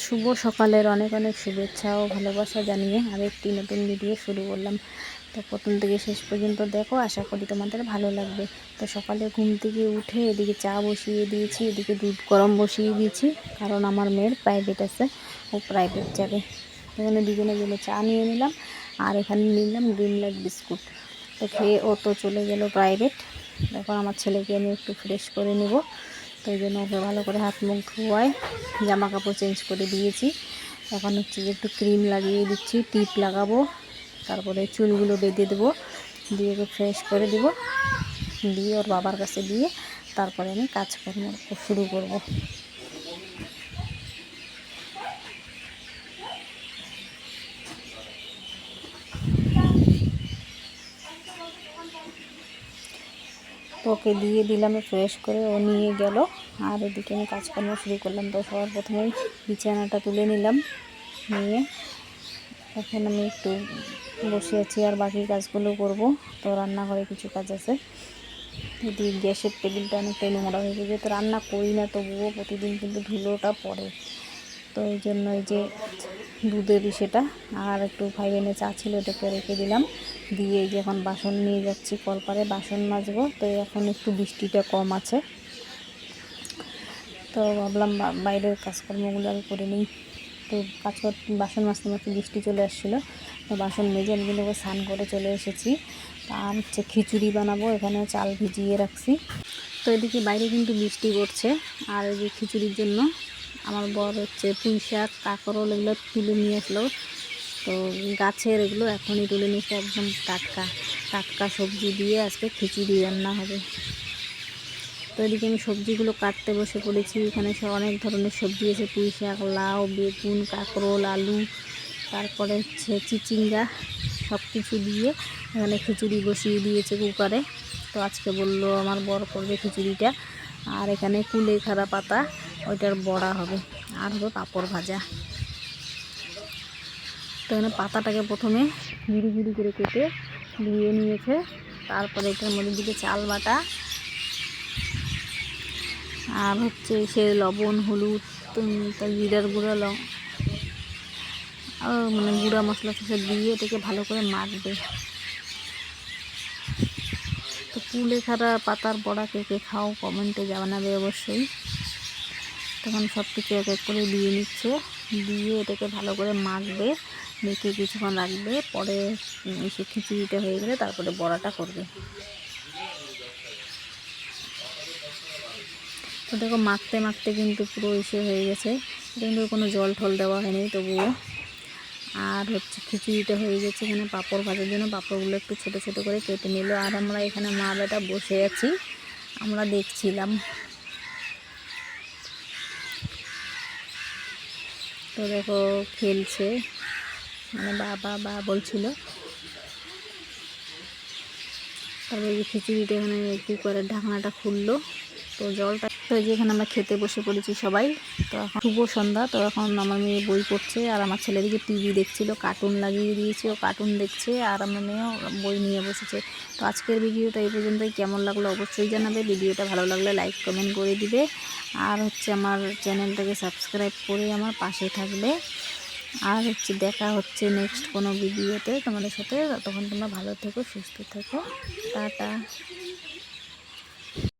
শুভ সকালের অনেক অনেক শুভেচ্ছা ও ভালোবাসা জানিয়ে আরেকটি নতুন ভিডিও শুরু করলাম। তো প্রথম থেকে শেষ পর্যন্ত দেখো, আশা করি তোমাদের ভালো লাগবে। তো সকালে ঘুম থেকে উঠে এদিকে চা বসিয়ে দিয়েছি, এদিকে দুধ গরম বসিয়ে দিয়েছি, কারণ আমার মেয়ের প্রাইভেট আছে, ও প্রাইভেট যাবে। এখানে দুজনের জন্য চা নিয়ে নিলাম, আর এখানে নিলাম ড্রিমলাইট বিস্কুট। তো খেয়ে ও তো চলে গেল প্রাইভেট। এখন আমার ছেলেকে আমি একটু ফ্রেশ করে নেব, তো এই জন্য ওকে ভালো করে হাত মুখ ধোয়ায় জামা কাপড় চেঞ্জ করে দিয়েছি। এখন হচ্ছে যে একটু ক্রিম লাগিয়ে দিচ্ছি, টিপ লাগাবো, তারপরে চুলগুলো বেঁধে দেবো, দিয়ে ওকে ফ্রেশ করে দেবো, দিয়ে ওর বাবার কাছে দিয়ে তারপরে আমি কাজকর্ম শুরু করব। ওকে দিয়ে দিলাম ফ্রেশ করে, ও নিয়ে গেল, আর এদিকে আমি কাজকর্ম শুরু করলাম। তো সবার প্রথমেই বিছানাটা তুলে নিলাম, নিয়ে এখন আমি একটু বসে আছি আর বাকি কাজগুলো করব। তো রান্নাঘরে কিছু কাজ আছে, এদিকে গ্যাসের টেবিলটা অনেকটাই নোংরা হয়ে গেছে, তো রান্না করি না তবুও প্রতিদিন কিন্তু ধুলোটা পড়ে। তো এই জন্য এই যে দুধের সেটা আর একটু 5 এনে চা ছিল, এটাকে রেখে দিলাম, দিয়ে এই যে এখন বাসন নিয়ে যাচ্ছি কলপারে বাসন মাজবো। তো এখন একটু বৃষ্টিটা কম আছে, তো ভাবলাম বাইরের কাজকর্মগুলো আমি করে নিই। তো বাসন মাজতে মাজতে বৃষ্টি চলে আসছিলো, তো বাসন মেজে আমি কিন্তু স্নান করে চলে এসেছি। আর হচ্ছে খিচুড়ি বানাবো, এখানে চাল ভিজিয়ে রাখছি। তো এদিকে বাইরে কিন্তু বৃষ্টি পড়ছে, আর এই যে খিচুড়ির জন্য আমার বর হচ্ছে পুঁই শাক, কাঁকরোল এগুলো তুলে নিয়ে আসলো। তো গাছের এগুলো এখনই তুলে নিয়েছে, একদম টাটকা টাটকা সবজি দিয়ে আজকে খিচুড়ি রান্না হবে। তো এদিকে আমি সবজিগুলো কাটতে বসে পড়েছি। এখানে অনেক ধরনের সবজি আছে, পুঁই শাক, লাউ, বেগুন, কাঁকরোল, আলু, তারপরে হচ্ছে চিচিঙ্গা, সব কিছু দিয়ে এখানে খিচুড়ি বসিয়ে দিয়েছে কুকারে। তো আজকে বললো আমার বর করবে খিচুড়িটা। আর এখানে কুলেখাড়া পাতা, ওইটার বড়া হবে, আর হবে পাঁপড় ভাজা। তো এখানে পাতাটাকে প্রথমে ঝুড়ি ঝুড়ি করে কেটে ধুয়ে নিয়েছে, তারপরে এটার মধ্যে দিকে চাল বাটা, আর হচ্ছে সে লবণ, হলুদ, তার জিরার গুঁড়া, মানে গুঁড়া মশলা টশলা দিয়ে এটাকে ভালো করে মাখবে। তো কুলেখাড়া পাতার বড়া কে কে খাও কমেন্টে জানাবে অবশ্যই। তখন সব কিছু এক এক করে দিয়ে নিচ্ছে, দিয়ে এটাকে ভালো করে মাখবে, মেখে কিছুক্ষণ রাখবে, পরে সে খিচুড়িটা হয়ে গেলে তারপরে বড়াটা করবে। তো দেখো মাখতে মাখতে কিন্তু পুরো ইসে হয়ে গেছে, কিন্তু কোনো জল ঠল দেওয়া হয়নি তবুও। আর হচ্ছে খিচুড়িটা হয়ে গেছে। এখানে পাঁপড় ভাজার জন্য পাঁপড়গুলো একটু ছোট ছোট করে কেটে নিল, আর আমরা এখানে মা বেটা বসে আছি, আমরা দেখছিলাম। তো দেখো খেলছে, মানে বাবা বলছিল। তারপরে এই খিচুড়িটা এখানে কুকারের ঢাকনাটা খুললো, তো জলটা, তো যেখানে আমরা খেতে বসে পড়েছি সবাই। তো এখন শুভ সন্ধ্যা। তো এখন আমার মেয়ে বই পড়ছে, আর আমার ছেলেদিকে টিভি দেখছিল, কার্টুন লাগিয়ে দিয়েছি, ও কার্টুন দেখছে, আর আমার মেয়েও বই নিয়ে বসেছে। তো আজকের ভিডিওটা এই পর্যন্তই। কেমন লাগলো অবশ্যই জানাবে, ভিডিওটা ভালো লাগলে লাইক কমেন্ট করে দিবে, আর হচ্ছে আমার চ্যানেলটাকে সাবস্ক্রাইব করে আমার পাশে থাকবে। আর হচ্ছে দেখা হচ্ছে নেক্সট কোনো ভিডিওতে তোমাদের সাথে। তখন তোমরা ভালো থেকো, সুস্থ থেকো, টাটা।